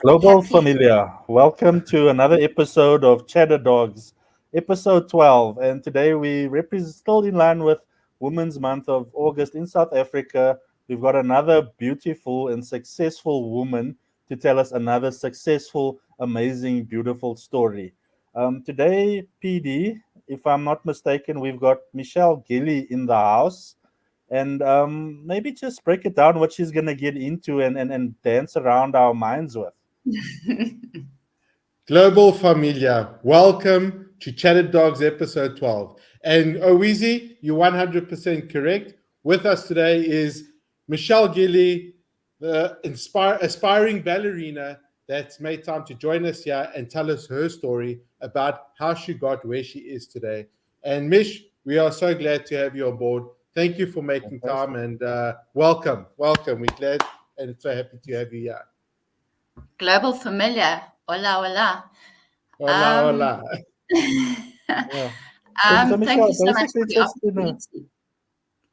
Global Happy. Familia, welcome to another episode of Cheddar Dogs, episode 12. And today we represent, still in line with Women's Month of August in South Africa. We've got another beautiful and successful woman to tell us another successful, amazing, beautiful story. Today, PD, if I'm not mistaken, we've got Michelle Gillie in the house. And maybe just break it down what she's going to get into and dance around our minds with. Global Familia, welcome to Chatted Dogs episode 12. And Owizi, you're 100% correct. With us today is Michelle Gillie, the aspiring ballerina that's made time to join us here and tell us her story about how she got where she is today. And Mish, we are so glad to have you on board. Thank you for making time and welcome. We're glad and so happy to have you here. Global Familia. Hola, hola. Hola. Yeah. So Thank you Michelle, so much for basically the just opportunity.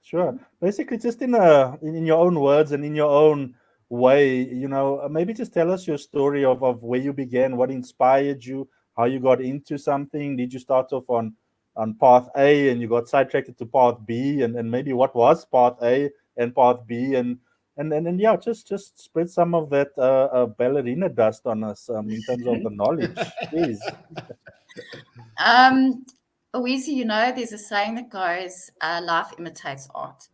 sure. Basically just in your own words and in your own way, maybe just tell us your story of where you began, what inspired you, how you got into something. Did you start off on path A and you got sidetracked to path B, and maybe what was path A and path B, and yeah, just spread some of that ballerina dust on us in terms of the knowledge, please. Owizi, there's a saying that goes, life imitates art.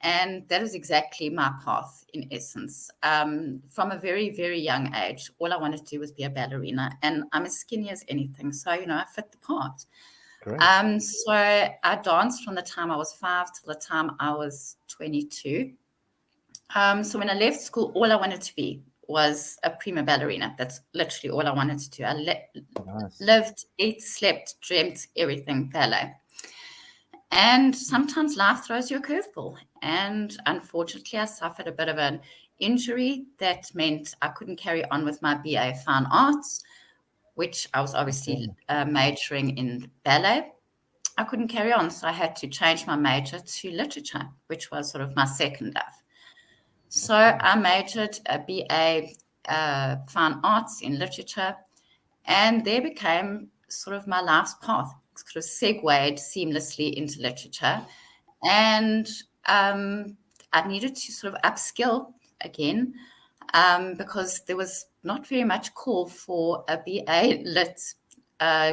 And that is exactly my path in essence. From a very, very young age, all I wanted to do was be a ballerina. And I'm as skinny as anything. So, I fit the part. Great. So I danced from the time I was 5 till the time I was 22. So when I left school, all I wanted to be was a prima ballerina. That's literally all I wanted to do. I Nice. lived, ate, slept, dreamt, everything ballet. And sometimes life throws you a curveball. And unfortunately, I suffered a bit of an injury that meant I couldn't carry on with my BA Fine Arts, which I was obviously majoring in ballet. I couldn't carry on, so I had to change my major to literature, which was sort of my second love. So I majored a BA Fine Arts in literature, and there became sort of my life's path, sort of segued seamlessly into literature. And I needed to sort of upskill again because there was not very much call for a BA Lit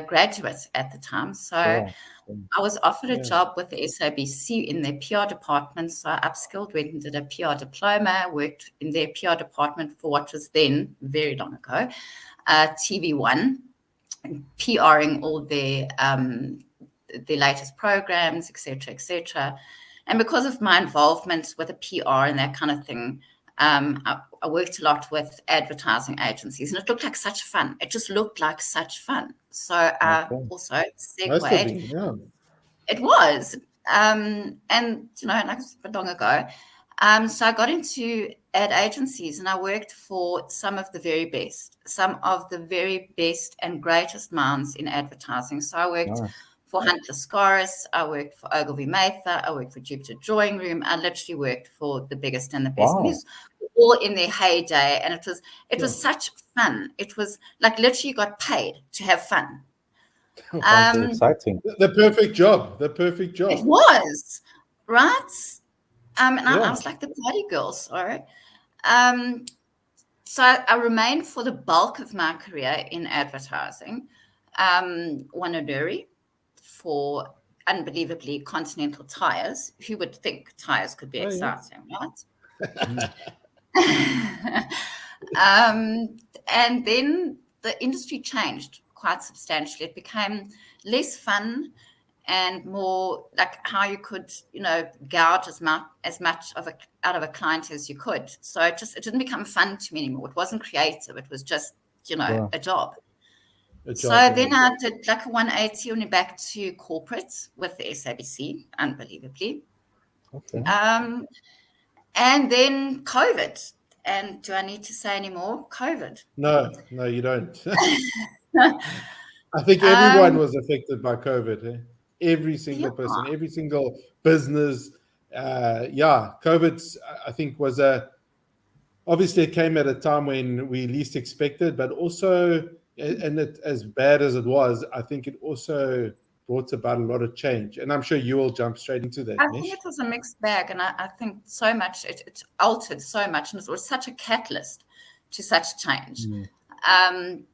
graduate at the time. So I was offered a job with the SABC in their PR department. So I upskilled, went and did a PR diploma, worked in their PR department for what was then, very long ago, TV1, PRing all their latest programs, etc., etc. And because of my involvement with the PR and that kind of thing, I worked a lot with advertising agencies, and it looked like such fun. It just looked like such fun. So I also segued. It was, and like long ago. So I got into ad agencies, and I worked for some of the very best and greatest minds in advertising. So I worked for Hunt Lascaris, I worked for Ogilvy Mather, I worked for Jupiter Drawing Room. I literally worked for the biggest and the best. And these were all in their heyday, and it was such fun. It was like literally you got paid to have fun. Exciting. The perfect job. It was, right? And I was like the party girl, sorry. So I remained for the bulk of my career in advertising. Won a jury for unbelievably Continental tires. Who would think tires could be exciting, right? And then the industry changed quite substantially. It became less fun and more like how you could, gouge as much out of a client as you could. So it didn't become fun to me anymore. It wasn't creative. It was just, a job. So then I did like a 180 only back to corporate with the SABC, unbelievably. Okay. And then COVID. And do I need to say any more? COVID. No, you don't. I think everyone was affected by COVID. Every single person, every single business. COVID, I think, was obviously it came at a time when we least expected, but also, and it, as bad as it was, I think it also brought about a lot of change. And I'm sure you will jump straight into I that, think it Mish. was a mixed bag, and I think so much it altered so much, and it was such a catalyst to such change. Mm. Um,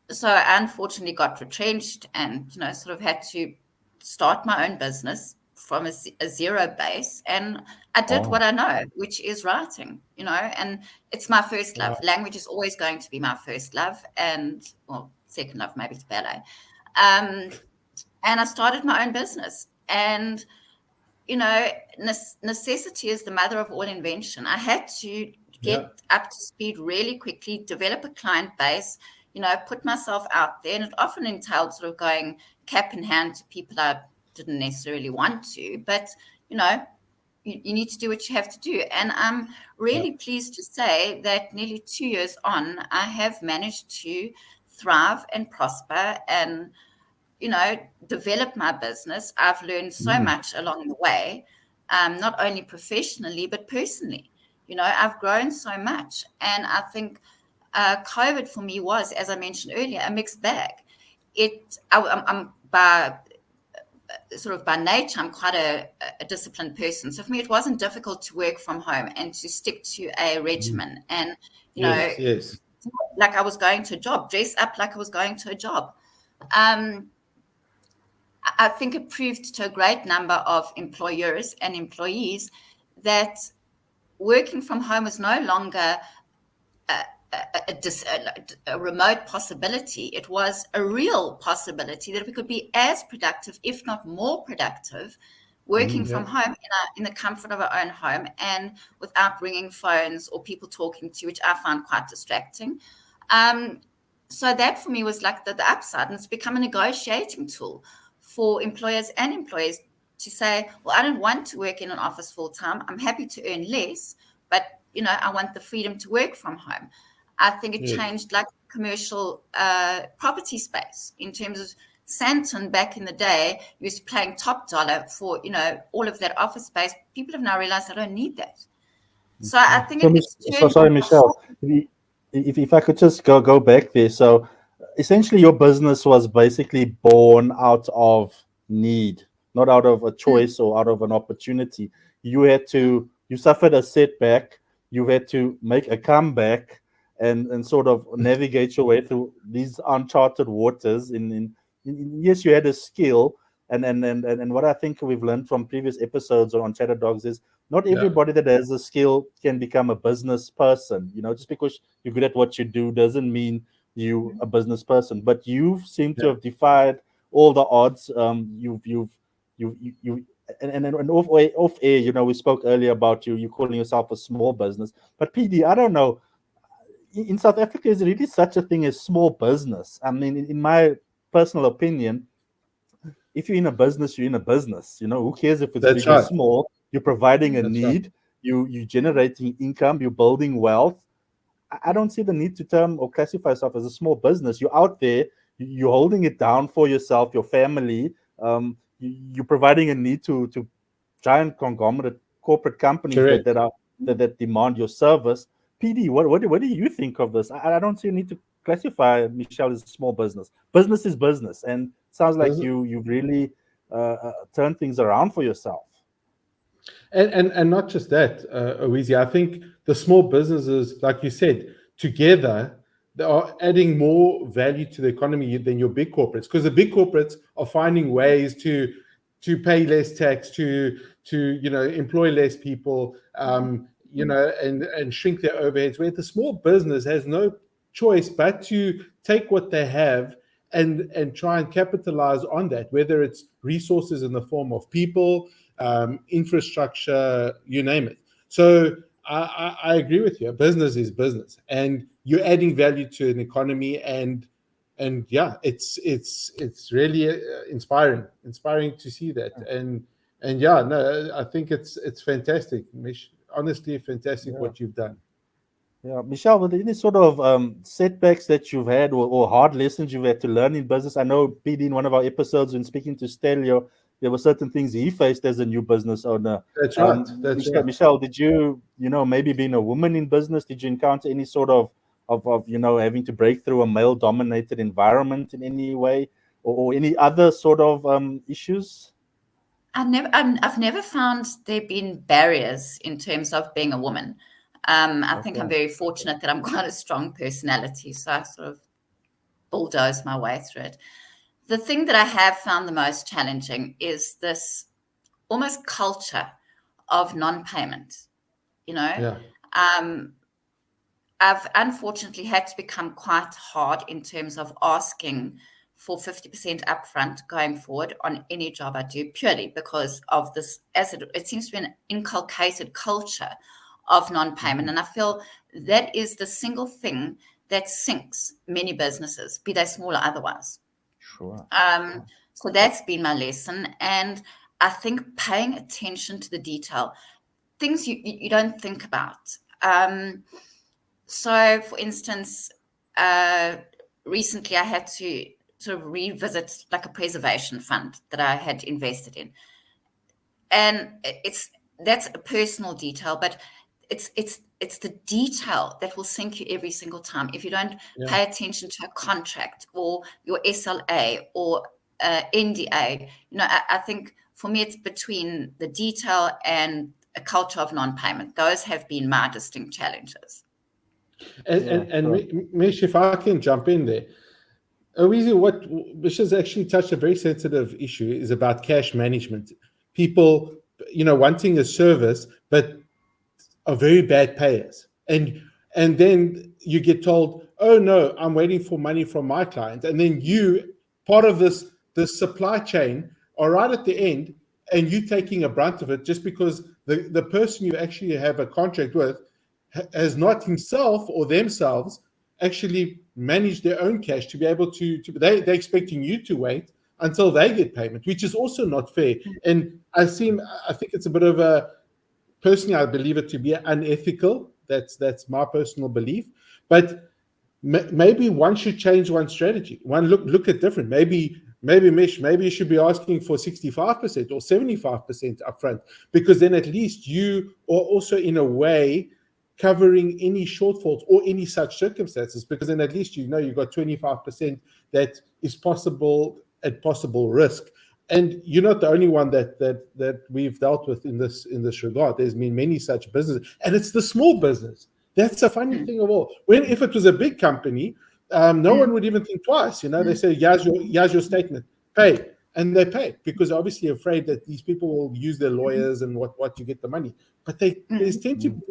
so I unfortunately got retrenched, and sort of had to start my own business from a zero base, and I did what Wow. I know, which is writing. And it's my first love. Wow. Language is always going to be my first love, and well, second love maybe to ballet. Um, and I started my own business, and you know, necessity is the mother of all invention. I had to Yeah. get up to speed really quickly, develop a client base, put myself out there. And it often entailed sort of going cap in hand to people I didn't necessarily want to. But, you know, you need to do what you have to do. And I'm Yeah. really pleased to say that nearly 2 years on, I have managed to thrive and prosper and develop my business. I've learned so Mm. much along the way, not only professionally, but personally. I've grown so much. And I think COVID for me was, as I mentioned earlier, a mixed bag. I'm by sort of by nature, I'm quite a disciplined person. So for me, it wasn't difficult to work from home and to stick to a Mm. regimen. And, Yes. Yes. like I was going to a job, dress up like I was going to a job. Um, I think it proved to a great number of employers and employees that working from home is no longer a remote possibility. It was a real possibility that we could be as productive, if not more productive, working Mm. from Yeah. home in the comfort of our own home and without ringing phones or people talking to you, which I found quite distracting. Um, so that for me was like the upside, and it's become a negotiating tool for employers and employees to say, well, I don't want to work in an office full time. I'm happy to earn less, but I want the freedom to work from home. I think it Yes. changed like commercial property space in terms of Santon back in the day used to paying top dollar for all of that office space. People have now realized I don't need that. So I Mm. think So, it's so turned. sorry, Michelle. If I could just go back there. So, essentially, your business was basically born out of need, not out of a Mm, choice or out of an opportunity. You suffered a setback. You had to make a comeback and sort of navigate your way through these uncharted waters. Yes, you had a skill. And what I think we've learned from previous episodes on Chatter Dogs is not Yeah. everybody that has a skill can become a business person. Just because you're good at what you do doesn't mean you a business person. But you seem to Yeah. have defied all the odds. You and off air, we spoke earlier about you calling yourself a small business. But PD, I don't know. In South Africa, is there really such a thing as small business? I mean, in my personal opinion, if you're in a business, you're in a business. Who cares if it's That's big or right. small? You're providing a That's right. need. You generating income. You're building wealth. I don't see the need to term or classify yourself as a small business. You're out there. You're holding it down for yourself, your family. You're providing a need to giant conglomerate corporate companies that Correct. that are that demand your service. PD, what do you think of this? I don't see a need to classify Michelle as a small business. Business is business, and sounds like Doesn't you've really turned things around for yourself. and not just that, Owizi. I think the small businesses, like you said, together they are adding more value to the economy than your big corporates, because the big corporates are finding ways to pay less tax, to employ less people, and shrink their overheads. Where the small business has no choice but to take what they have and try and capitalize on that, whether it's resources in the form of people, infrastructure, you name it. So I agree with you. Business is business, and you're adding value to an economy, and yeah, it's really inspiring to see that, and yeah, no, I think it's fantastic, Mish. Honestly, fantastic Yeah. what you've done. Yeah, Michelle, were there any sort of setbacks that you've had or hard lessons you've had to learn in business? I know, PD, in one of our episodes when speaking to Stelio, there were certain things he faced as a new business owner. That's right. That's right. Michelle, did you maybe being a woman in business, did you encounter any sort of having to break through a male-dominated environment in any way, or any other sort of issues? I've never found there been barriers in terms of being a woman. I think I'm very fortunate that I'm quite a strong personality, so I sort of bulldoze my way through it. The thing that I have found the most challenging is this almost culture of non-payment. Yeah. I've unfortunately had to become quite hard in terms of asking for 50% upfront going forward on any job I do, purely because of this, as it seems to be an inculcated culture of non-payment. And I feel that is the single thing that sinks many businesses, be they small or otherwise. Sure. So that's been my lesson. And I think paying attention to the detail, things you don't think about. So, for instance, recently I had to sort of revisit like a preservation fund that I had invested in, and that's a personal detail, but it's the detail that will sink you every single time if you don't pay attention to a contract or your SLA or NDA. I think for me it's between the detail and a culture of non-payment. Those have been my distinct challenges. And Mish, if I can jump in there, what Mish has actually touched a very sensitive issue is about cash management. People, wanting a service, but are very bad payers, and then you get told, "Oh no, I'm waiting for money from my client," and then you, part of this supply chain, are right at the end, and you taking a brunt of it just because the person you actually have a contract with has not himself or themselves actually managed their own cash to be able to they're expecting you to wait until they get payment, which is also not fair. And I think it's a bit of a, personally, I believe it to be unethical. That's my personal belief. But maybe one should change one's strategy. One look at different. Maybe Mish, maybe you should be asking for 65% or 75% upfront, because then at least you are also in a way covering any shortfalls or any such circumstances, because then at least you've got 25% that is possible at possible risk. And you're not the only one that we've dealt with in this regard. There's been many such businesses, and it's the small business. That's the funny thing of all. If it was a big company, no one would even think twice. They say, here's your statement, pay. And they pay because obviously afraid that these people will use their lawyers and what you get the money. But there's tend to be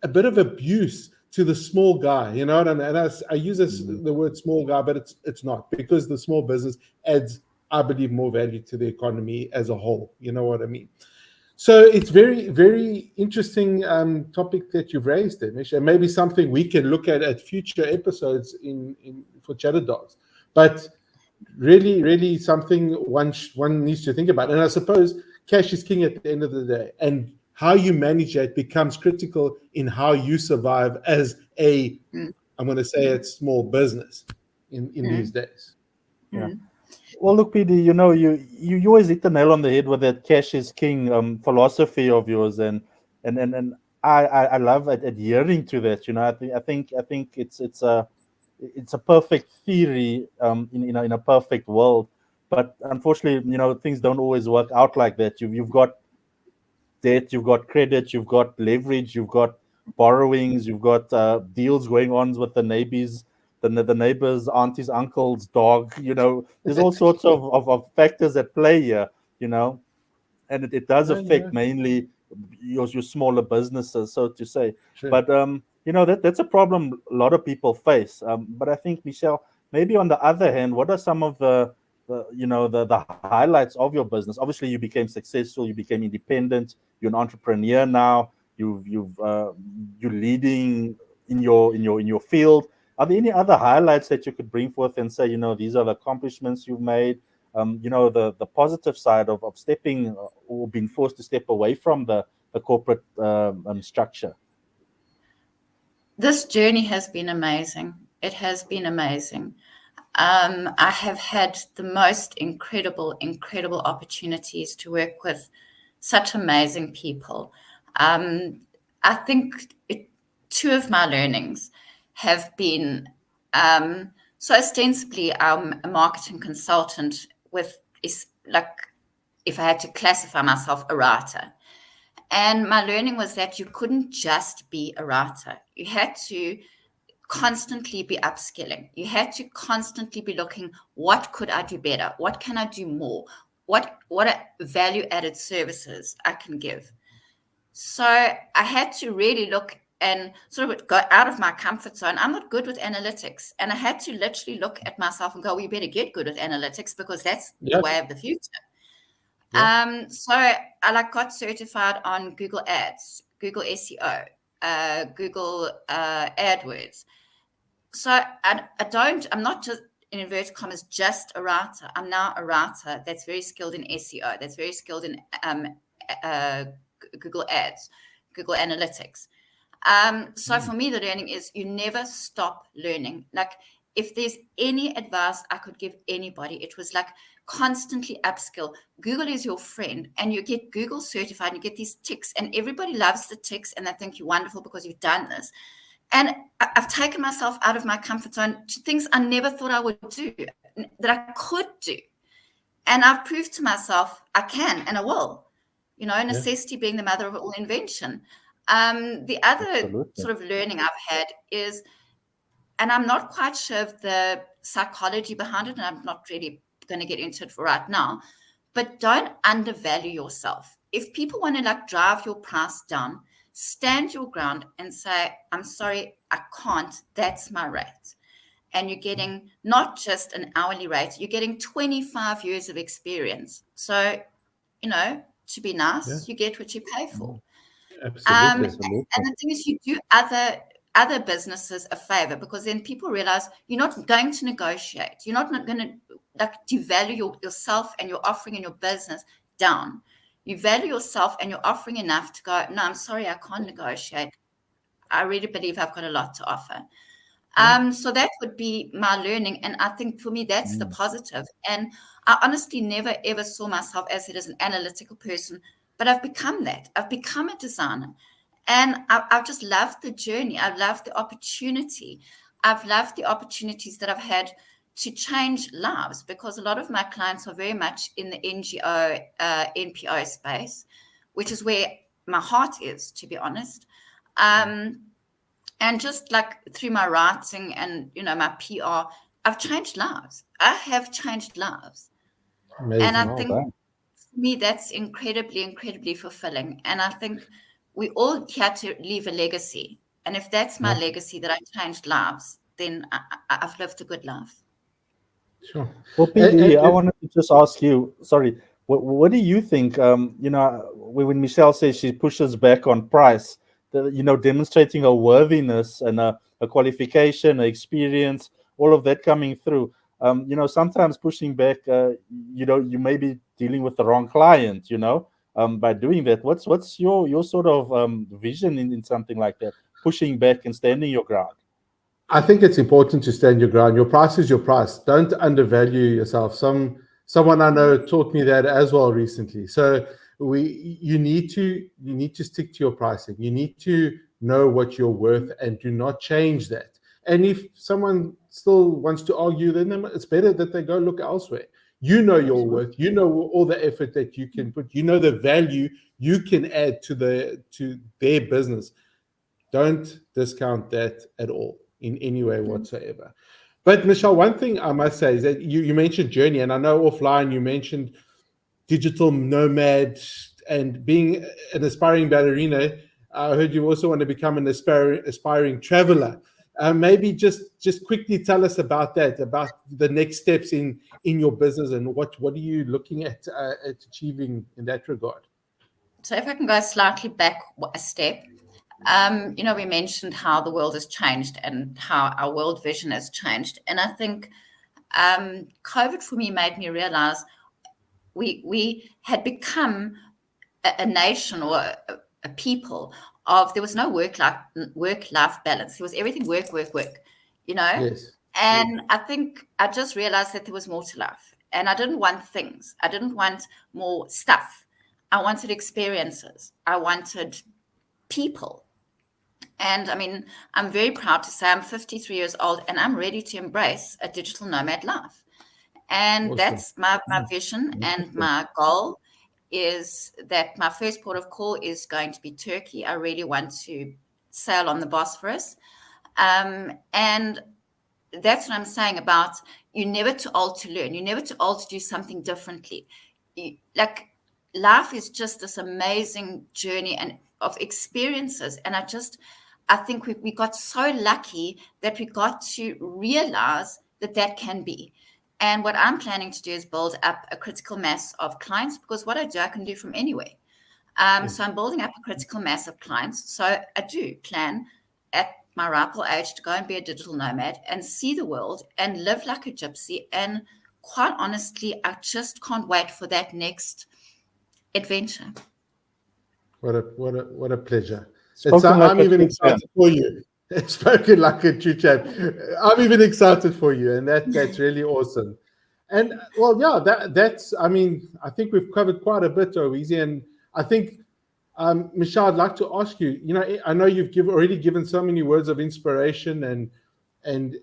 a bit of abuse to the small guy, and I use the word small guy, but it's not, because the small business adds, I believe, more value to the economy as a whole. You know what I mean? So it's very, very interesting topic that you've raised there, Mish, and maybe something we can look at future episodes for Chatter Dogs. But really, really something one needs to think about. And I suppose cash is king at the end of the day, and how you manage that becomes critical in how you survive as I'm going to say it's small business in these days. Yeah. Well, look, PD, you always hit the nail on the head with that cash is king philosophy of yours, and I love adhering to that. I think it's a perfect theory in a perfect world, but unfortunately, things don't always work out like that. You've got debt, you've got credit, you've got leverage, you've got borrowings, you've got deals going on with the neighbors. The neighbors, aunties, uncles, dog, there's all sorts of factors at play here, and it does affect mainly your smaller businesses, so to say. Sure. But that's a problem a lot of people face. But I think, Michelle, maybe on the other hand, what are some of the highlights of your business? Obviously, you became successful, you became independent, you're an entrepreneur now, you're leading in your field. Are there any other highlights that you could bring forth and say, these are the accomplishments you've made? The positive side of stepping or being forced to step away from the corporate structure. This journey has been amazing. It has been amazing. I have had the most incredible opportunities to work with such amazing people. I think two of my learnings have been, so ostensibly I'm a marketing consultant with, like, if I had to classify myself, a writer. And my learning was that you couldn't just be a writer. You had to constantly be upskilling. You had to constantly be looking, what could I do better? What can I do more? What are value added services I can give? So I had to really look and sort of go out of my comfort zone. I'm not good with analytics. And I had to literally look at myself and go, we better get good at analytics because that's the way of the future. So I got certified on Google Ads, Google SEO, Google AdWords. So I'm not just, in inverted commas, just a writer. I'm now a writer that's very skilled in SEO, that's very skilled in Google Ads, Google Analytics. So for me, the learning is you never stop learning. Like, if there's any advice I could give anybody, it was like constantly upskill. Google is your friend, and you get Google certified and you get these ticks, and everybody loves the ticks and they think you're wonderful because you've done this. And I've taken myself out of my comfort zone to things I never thought I would do, that I could do. And I've proved to myself I can and I will. Necessity being the mother of all invention. The other sort of learning I've had is, and I'm not quite sure of the psychology behind it, and I'm not really going to get into it for right now, but don't undervalue yourself. If people want to drive your price down, stand your ground and say, I'm sorry, I can't, that's my rate. And you're getting not just an hourly rate, you're getting 25 years of experience. So, to be nice, you get what you pay for. Absolutely. And the thing is, you do other businesses a favor, because then people realize you're not going to negotiate. You're not going to devalue yourself and your offering in your business down. You value yourself and you're offering enough to go, no, I'm sorry, I can't negotiate. I really believe I've got a lot to offer. So that would be my learning. And I think for me, that's the positive. And I honestly never, ever saw myself as an analytical person, but I've become that. I've become a designer. And I've just loved the journey. I've loved the opportunity. I've loved the opportunities that I've had to change lives, because a lot of my clients are very much in the NGO, NPO space, which is where my heart is, to be honest. And just through my writing and, my PR, I've changed lives. I have changed lives. Amazing. And I think for me, that's incredibly, incredibly fulfilling. And I think we all had to leave a legacy. And if that's my legacy, that I changed lives, then I've lived a good life. Sure. Well, PD, I wanted to just ask you, sorry, what do you think? When Michelle says she pushes back on price, demonstrating her worthiness and a qualification, a experience, all of that coming through. Sometimes pushing back, you may be dealing with the wrong client, by doing that. What's your sort of vision in something like that, pushing back and standing your ground? I think it's important to stand your ground. Your price is your price. Don't undervalue yourself. Someone I know taught me that as well recently. So you need to stick to your pricing. You need to know what you're worth and do not change that. And if someone still wants to argue, then it's better that they go look elsewhere. You know your worth. You know all the effort that you can put. You know the value you can add to their business. Don't discount that at all in any way whatsoever. But Michelle, one thing I must say is that you mentioned journey, and I know offline you mentioned digital nomad and being an aspiring ballerina. I heard you also want to become an aspiring traveler. Maybe just quickly tell us about that, about the next steps in your business, and what are you looking at achieving in that regard? So if I can go slightly back a step, we mentioned how the world has changed and how our world vision has changed. And I think COVID for me made me realize we had become a nation or a people of, there was no work-life balance. There was everything work. Yes. And I think I just realized that there was more to life. And I didn't want things. I didn't want more stuff. I wanted experiences. I wanted people. And I mean, I'm very proud to say I'm 53 years old and I'm ready to embrace a digital nomad life. And Awesome. that's my vision and my goal is that my first port of call is going to be Turkey. I really want to sail on the Bosphorus. And that's what I'm saying about you're never too old to learn. You're never too old to do something differently. Like life is just this amazing journey and of experiences. And I think we got so lucky that we got to realize that that can be. And what I'm planning to do is build up a critical mass of clients because what I do, I can do from anywhere. So I'm building up a critical mass of clients. So I do plan at my ripe old age to go and be a digital nomad and see the world and live like a gypsy. And quite honestly, I just can't wait for that next adventure. What a pleasure. Spoken like I'm a even true excited champ. for you. Spoken like a true champ. I'm even excited for you, and that's really awesome. And well, yeah, that's. I mean, I think we've covered quite a bit, Owizi, and I think, Michelle, I'd like to ask you. You know, I know you've already given so many words of inspiration and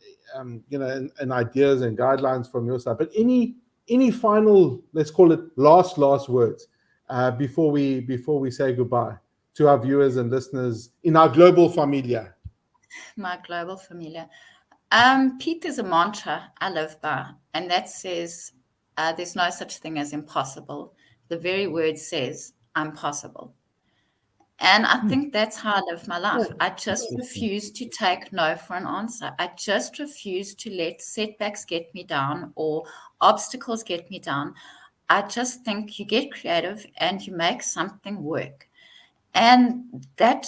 you know, and ideas and guidelines from your side. But any final, let's call it last words before we say goodbye to our viewers and listeners in our global familia. My global familia. Pete, there's a mantra I live by, and that says there's no such thing as impossible. The very word says I'm possible. And I think that's how I live my life. I just refuse to take no for an answer. I just refuse to let setbacks get me down or obstacles get me down. I just think you get creative and you make something work. And that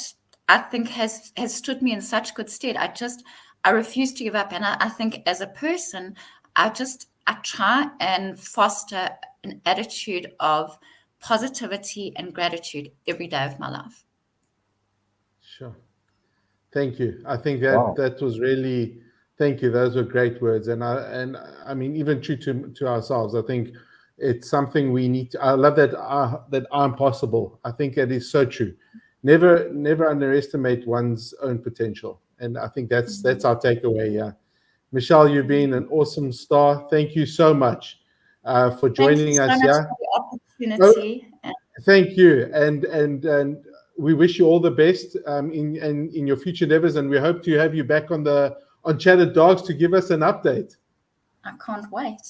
I think has stood me in such good stead. I refuse to give up. And I think as a person, I try and foster an attitude of positivity and gratitude every day of my life. Sure. Thank you. I think Wow. that was really, thank you. Those were great words, and I mean, even true to ourselves. I think it's something we need to. I love that I'm possible. I think it is so true. Never underestimate one's own potential, and I think that's our takeaway. Yeah, Michelle, you've been an awesome star. Thank you so much for Thank you joining so us. much Yeah. for the Oh, opportunity. thank you, and we wish you all the best in your future endeavors, and we hope to have you back on Chatted Dogs to give us an update. I can't wait.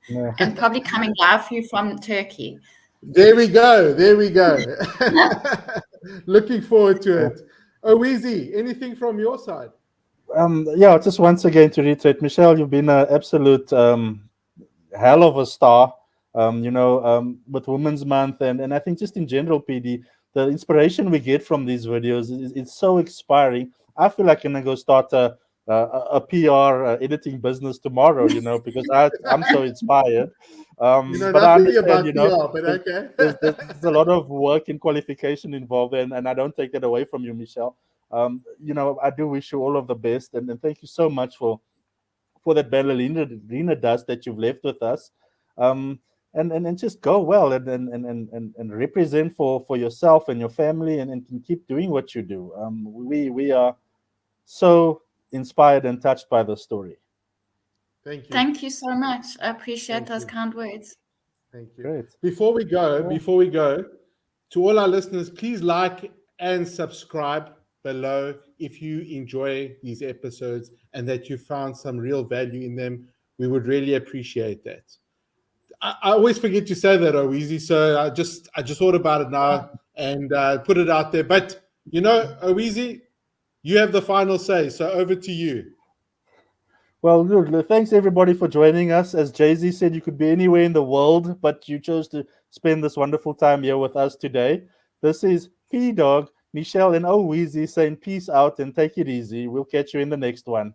Yeah. And probably coming live for you from Turkey. There we go. There we go. Looking forward to it. Owizi, anything from your side? Yeah, just once again to reiterate, Michelle, you've been an absolute hell of a star. With Women's Month and I think just in general, PD, the inspiration we get from these videos is it's so inspiring. I feel like I'm gonna go start a PR editing business tomorrow. Because I'm so inspired. You know But I nothing understand. about PR, but There's, okay. there's a lot of work and qualification involved, and I don't take that away from you, Michelle. I do wish you all of the best, and thank you so much for that ballerina dust that you've left with us. Um, and just go well and represent for yourself and your family and keep doing what you do. We are so inspired and touched by the story. Thank you. Thank you so much. I appreciate Thank those you. kind words. Thank you. Great. Before we go, to all our listeners, please like and subscribe below if you enjoy these episodes and that you found some real value in them. We would really appreciate that. I always forget to say that, Owizi, so I just thought about it now and put it out there. But Owizi, you have the final say. So over to you. Well, look, thanks everybody for joining us. As Jay-Z said, you could be anywhere in the world, but you chose to spend this wonderful time here with us today. This is P Dog, Michelle, and Owizi saying peace out and take it easy. We'll catch you in the next one.